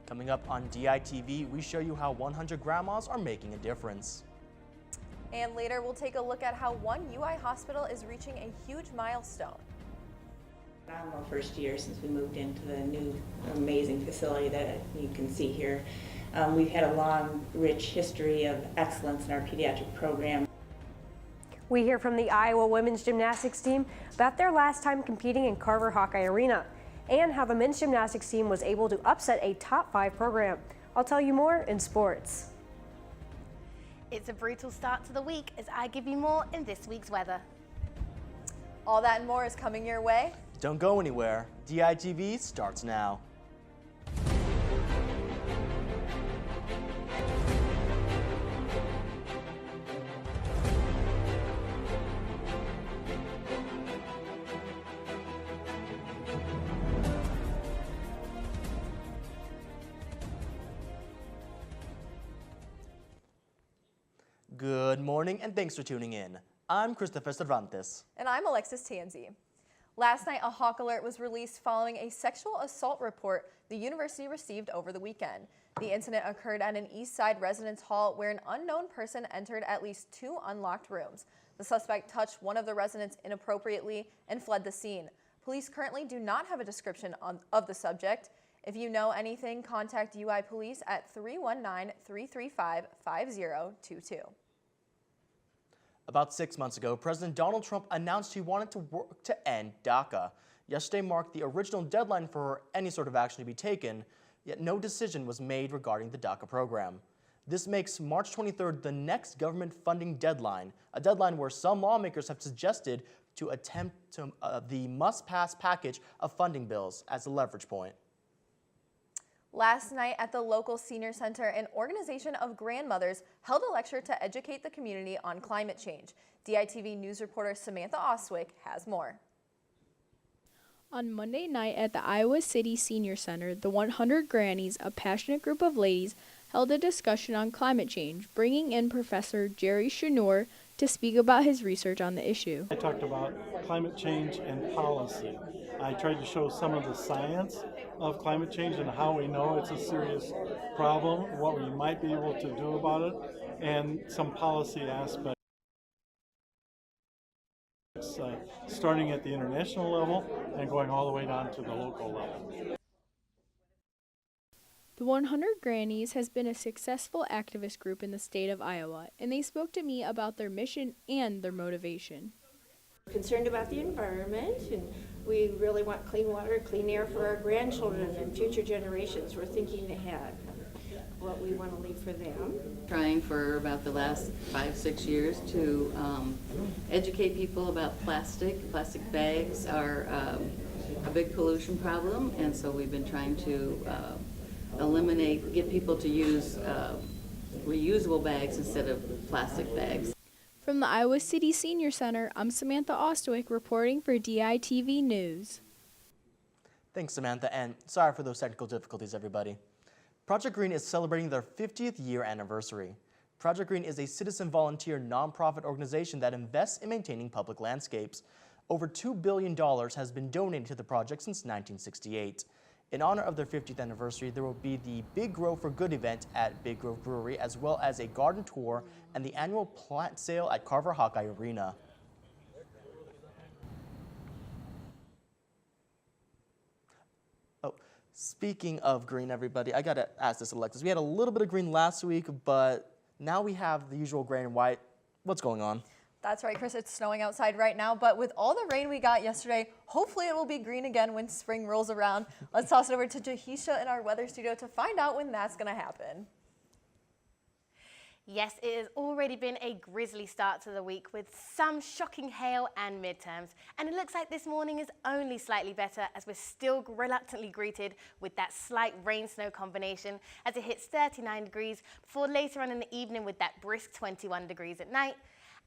Coming up on DITV, we show you how 100 grandmas are making a difference. And later, we'll take a look at how one UI hospital is reaching a huge milestone. Phenomenal first year since we moved into the new amazing facility that you can see here. We've had a long, rich history of excellence in our pediatric program. We hear from the Iowa women's gymnastics team about their last time competing in Carver Hawkeye Arena and how the men's gymnastics team was able to upset a top 5 program. I'll tell you more in sports. It's a brutal start to the week as I give you more in this week's weather. All that and more is coming your way. Don't go anywhere. DITV starts now. Good morning and thanks for tuning in. I'm Christopher Cervantes. And I'm Alexis Tansey. Last night, a hawk alert was released following a sexual assault report the university received over the weekend. The incident occurred at an East Side residence hall where an unknown person entered at least 2 unlocked rooms. The suspect touched one of the residents inappropriately and fled the scene. Police currently do not have a description of the subject. If you know anything, contact UI Police at 319-335-5022. About 6 months ago, President Donald Trump announced he wanted to work to end DACA. Yesterday marked the original deadline for any sort of action to be taken, yet no decision was made regarding the DACA program. This makes March 23rd the next government funding deadline, a deadline where some lawmakers have suggested to attempt to, the must-pass package of funding bills as a leverage point. Last night at the local senior center, an organization of grandmothers held a lecture to educate the community on climate change. DITV News reporter Samantha Ostwick has more. On Monday night at the Iowa City Senior Center, the 100 Grannies, a passionate group of ladies, held a discussion on climate change, bringing in Professor Jerry Shanur to speak about his research on the issue. I talked about climate change and policy. I tried to show some of the science of climate change and how we know it's a serious problem, what we might be able to do about it, and some policy aspects. Starting at the international level and going all the way down to the local level. The 100 Grannies has been a successful activist group in the state of Iowa, and they spoke to me about their mission and their motivation. We're concerned about the environment, and we really want clean water, clean air for our grandchildren and future generations. We're thinking ahead what we want to leave for them. Trying for about the last 5-6 years to educate people about plastic. Plastic bags are a big pollution problem, and so we've been trying to get people to use reusable bags instead of plastic bags. From the Iowa City Senior Center, I'm Samantha Ostwick reporting for DITV News. Thanks, Samantha, and sorry for those technical difficulties, everybody. Project Green is celebrating their 50th year anniversary. Project Green is a citizen volunteer nonprofit organization that invests in maintaining public landscapes. Over $2 billion has been donated to the project since 1968. In honor of their 50th anniversary, there will be the Big Grove for Good event at Big Grove Brewery, as well as a garden tour and the annual plant sale at Carver Hawkeye Arena. Oh, speaking of green, everybody, I gotta ask this, Alexis. We had a little bit of green last week, but now we have the usual gray and white. What's going on? That's right, Chris. It's snowing outside right now, but with all the rain we got yesterday, hopefully it will be green again when spring rolls around. Let's toss it over to Jahisha in our weather studio to find out when that's going to happen. Yes, it has already been a grisly start to the week with some shocking hail and midterms. And it looks like this morning is only slightly better as we're still reluctantly greeted with that slight rain-snow combination as it hits 39 degrees before later on in the evening with that brisk 21 degrees at night.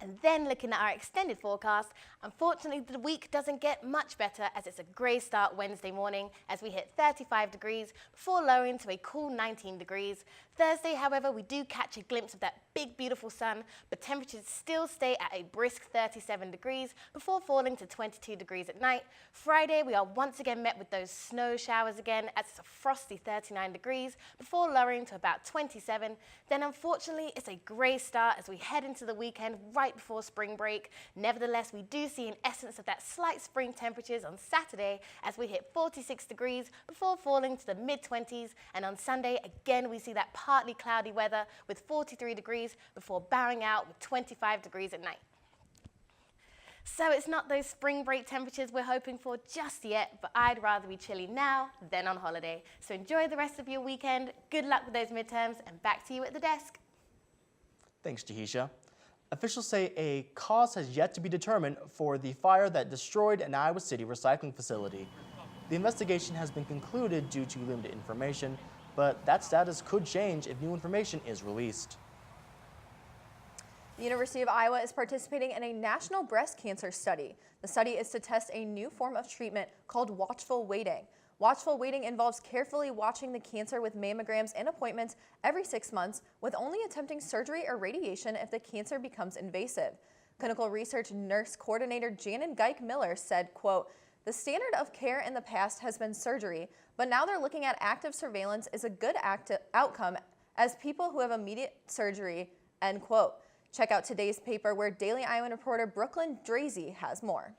And then looking at our extended forecast, unfortunately the week doesn't get much better as it's a grey start Wednesday morning as we hit 35 degrees before lowering to a cool 19 degrees. Thursday, however, we do catch a glimpse of that big, beautiful sun, but temperatures still stay at a brisk 37 degrees before falling to 22 degrees at night. Friday, we are once again met with those snow showers again at a frosty 39 degrees before lowering to about 27. Then, unfortunately, it's a grey start as we head into the weekend right before spring break. Nevertheless, we do see an essence of that slight spring temperatures on Saturday as we hit 46 degrees before falling to the mid-20s. And on Sunday, again, we see that partly cloudy weather with 43 degrees before bowing out with 25 degrees at night. So it's not those spring break temperatures we're hoping for just yet, but I'd rather be chilly now than on holiday. So enjoy the rest of your weekend. Good luck with those midterms, and back to you at the desk. Thanks, Jahisha. Officials say a cause has yet to be determined for the fire that destroyed an Iowa City recycling facility. The investigation has been concluded due to limited information, but that status could change if new information is released. The University of Iowa is participating in a national breast cancer study. The study is to test a new form of treatment called watchful waiting. Watchful waiting involves carefully watching the cancer with mammograms and appointments every 6 months, with only attempting surgery or radiation if the cancer becomes invasive. Clinical research nurse coordinator Janet Geik-Miller said, quote, "The standard of care in the past has been surgery, but now they're looking at active surveillance as a good outcome as people who have immediate surgery," end quote. Check out today's paper where Daily Iowan reporter Brooklyn Drazy has more.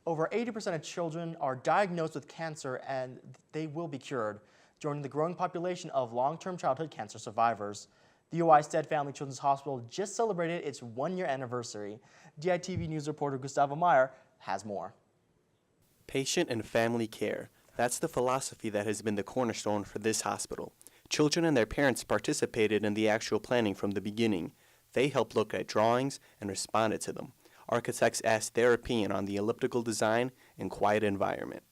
Over 80% of children are diagnosed with cancer and they will be cured, joining the growing population of long-term childhood cancer survivors. The UI Stead Family Children's Hospital just celebrated its one-year anniversary. DITV News reporter Gustavo Meyer has more. Patient and family care. That's the philosophy that has been the cornerstone for this hospital. Children and their parents participated in the actual planning from the beginning. They helped look at drawings and responded to them. Architects asked their opinion on the elliptical design and quiet environment.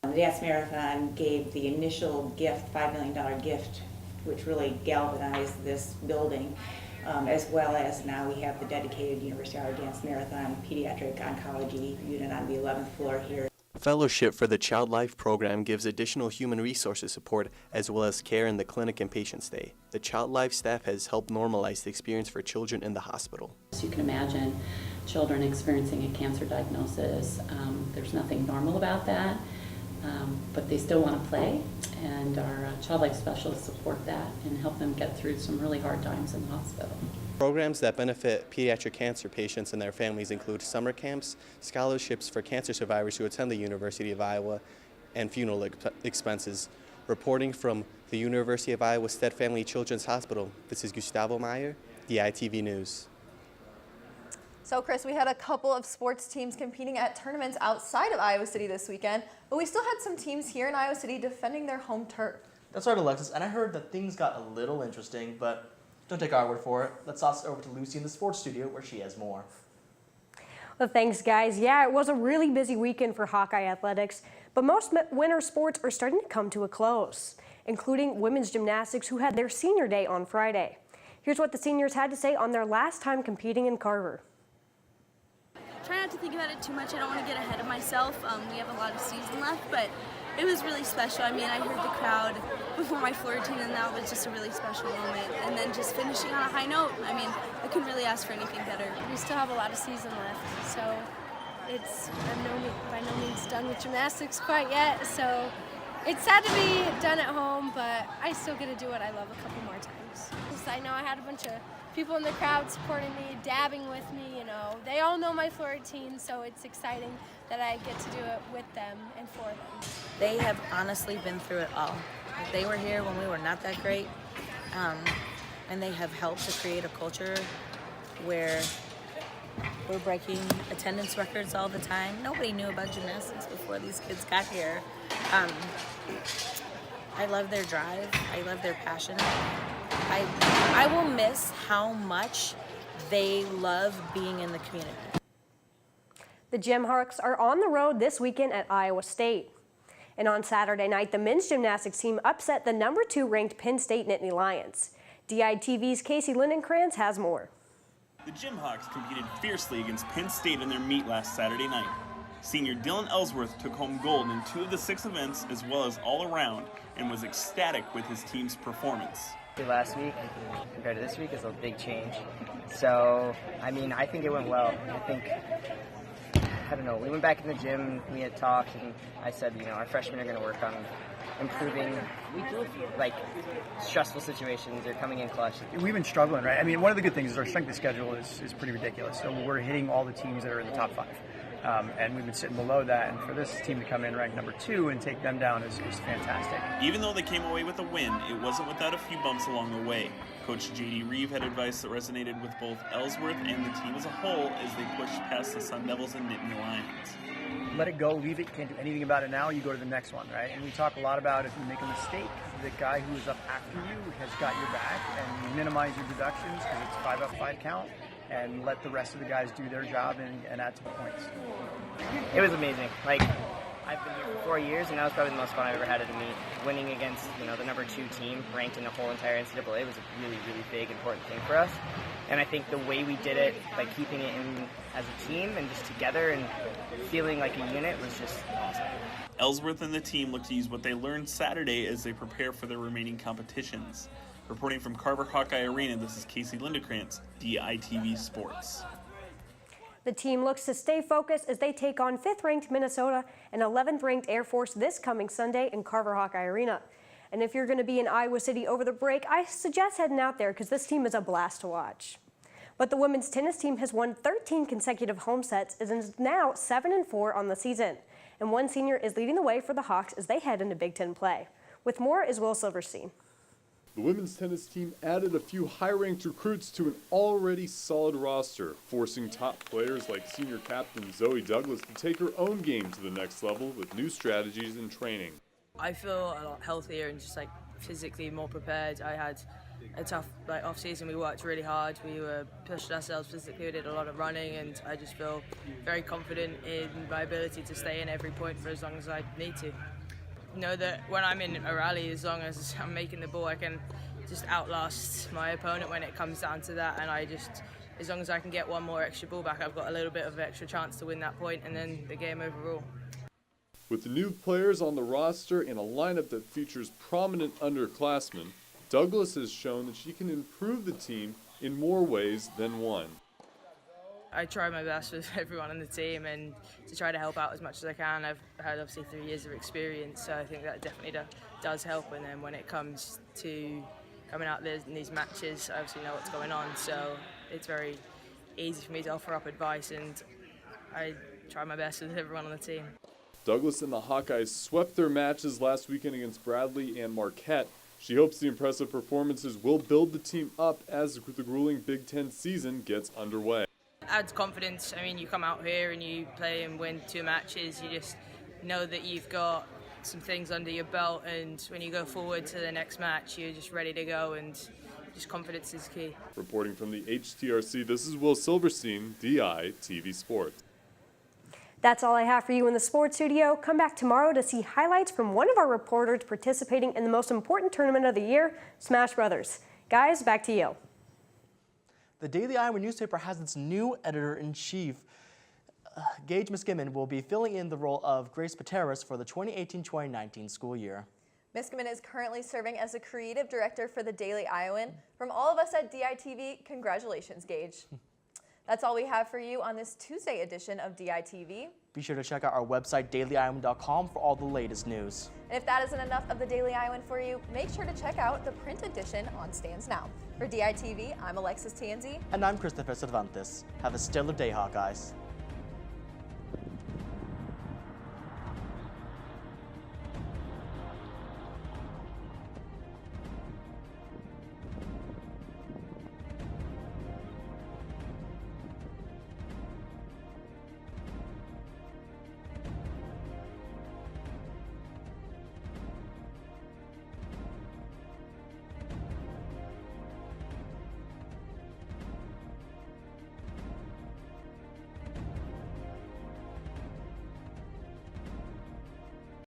The Dance Marathon gave the initial gift, $5 million gift, which really galvanized this building, as well as now we have the dedicated University of Iowa Dance Marathon Pediatric Oncology unit on the 11th floor here. Fellowship for the Child Life program gives additional human resources support as well as care in the clinic and patient stay. The Child Life staff has helped normalize the experience for children in the hospital. As you can imagine, children experiencing a cancer diagnosis, there's nothing normal about that, but they still want to play, and our Child Life specialists support that and help them get through some really hard times in the hospital. Programs that benefit pediatric cancer patients and their families include summer camps, scholarships for cancer survivors who attend the University of Iowa, and funeral expenses. Reporting from the University of Iowa Stead Family Children's Hospital, this is Gustavo Meyer, DITV News. So Chris, we had a couple of sports teams competing at tournaments outside of Iowa City this weekend, but we still had some teams here in Iowa City defending their home turf. That's right, Alexis, and I heard that things got a little interesting, but don't take our word for it. Let's toss it over to Lucy in the sports studio where she has more. Well, thanks, guys. Yeah, it was a really busy weekend for Hawkeye athletics, but most winter sports are starting to come to a close, including women's gymnastics, who had their senior day on Friday. Here's what the seniors had to say on their last time competing in Carver. Try not to think about it too much. I don't want to get ahead of myself. We have a lot of season left, but it was really special. I mean, I heard the crowd before my floor routine, and that was just a really special moment. And then just finishing on a high note. I mean, I couldn't really ask for anything better. We still have a lot of season left, so it's by no means done with gymnastics quite yet. So it's sad to be done at home, but I still get to do what I love a couple more times. I know I had a bunch of people in the crowd supporting me, dabbing with me, you know. They all know my floor routine, so it's exciting that I get to do it with them and for them. They have honestly been through it all. They were here when we were not that great, and they have helped to create a culture where we're breaking attendance records all the time. Nobody knew about gymnastics before these kids got here. I love their drive. I love their passion. I will miss how much they love being in the community. The Gym Hawks are on the road this weekend at Iowa State. And on Saturday night, the men's gymnastics team upset the number 2 ranked Penn State Nittany Lions. DITV's Casey Lindenkrantz has more. The Gym Hawks competed fiercely against Penn State in their meet last Saturday night. Senior Dylan Ellsworth took home gold in 2 of the 6 events as well as all around and was ecstatic with his team's performance. Last week compared to this week is a big change. So, I mean, I think it went well. I don't know, we went back in the gym, we had talked, and I said, you know, our freshmen are going to work on improving, like, stressful situations or coming in clutch. We've been struggling, right? I mean, one of the good things is our strength of schedule is pretty ridiculous. So we're hitting all the teams that are in the top 5. And we've been sitting below that, and for this team to come in ranked number 2 and take them down is fantastic. Even though they came away with a win, it wasn't without a few bumps along the way. Coach J.D. Reeve had advice that resonated with both Ellsworth and the team as a whole as they pushed past the Sun Devils and Nittany Lions. Let it go, leave it, can't do anything about it now, you go to the next one, right? And we talk a lot about if you make a mistake, the guy who is up after you has got your back, and you minimize your deductions because it's 5 up, 5 count, and let the rest of the guys do their job and add to the points. It was amazing. Like, I've been here for 4 years, and that was probably the most fun I've ever had at a meet. Winning against, you know, the number 2 team ranked in the whole entire NCAA was a really, really big, important thing for us. And I think the way we did it, by keeping it in as a team and just together and feeling like a unit, was just awesome. Ellsworth and the team look to use what they learned Saturday as they prepare for their remaining competitions. Reporting from Carver Hawkeye Arena, this is Casey Lindekrantz, DITV Sports. The team looks to stay focused as they take on 5th-ranked Minnesota and 11th-ranked Air Force this coming Sunday in Carver Hawkeye Arena. And if you're going to be in Iowa City over the break, I suggest heading out there because this team is a blast to watch. But the women's tennis team has won 13 consecutive home sets and is now 7-4 on the season. And one senior is leading the way for the Hawks as they head into Big Ten play. With more is Will Silverstein. The women's tennis team added a few high-ranked recruits to an already solid roster, forcing top players like senior captain Zoe Douglas to take her own game to the next level with new strategies and training. I feel a lot healthier and just like physically more prepared. I had a tough off season. We worked really hard. We were pushed ourselves physically. We did a lot of running, and I just feel very confident in my ability to stay in every point for as long as I need to. Know that when I'm in a rally, as long as I'm making the ball, I can just outlast my opponent when it comes down to that, and as long as I can get one more extra ball back, I've got a little bit of extra chance to win that point and then the game overall. With the new players on the roster and a lineup that features prominent underclassmen, Douglas has shown that she can improve the team in more ways than one. I try my best with everyone on the team and to try to help out as much as I can. I've had obviously 3 years of experience, so I think that definitely does help. And then when it comes to coming out there in these matches, I obviously know what's going on, so it's very easy for me to offer up advice, and I try my best with everyone on the team. Douglas and the Hawkeyes swept their matches last weekend against Bradley and Marquette. She hopes the impressive performances will build the team up as the grueling Big Ten season gets underway. Adds confidence. I mean, you come out here and you play and win 2 matches, you just know that you've got some things under your belt, and when you go forward to the next match, you're just ready to go, and just confidence is key. Reporting from the HTRC, this is Will Silverstein, DITV Sports. That's all I have for you in the sports studio. Come back tomorrow to see highlights from one of our reporters participating in the most important tournament of the year, Smash Brothers. Guys, back to you. The Daily Iowa newspaper has its new editor-in-chief. Gage Miskimen will be filling in the role of Grace Pateras for the 2018-2019 school year. Miskimen is currently serving as the creative director for the Daily Iowan. From all of us at DITV, congratulations, Gage. That's all we have for you on this Tuesday edition of DITV. Be sure to check out our website, dailyiowan.com, for all the latest news. And if that isn't enough of the Daily Iowan for you, make sure to check out the print edition on stands now. For DITV, I'm Alexis Tanzi. And I'm Christopher Cervantes. Have a stellar day, Hawkeyes.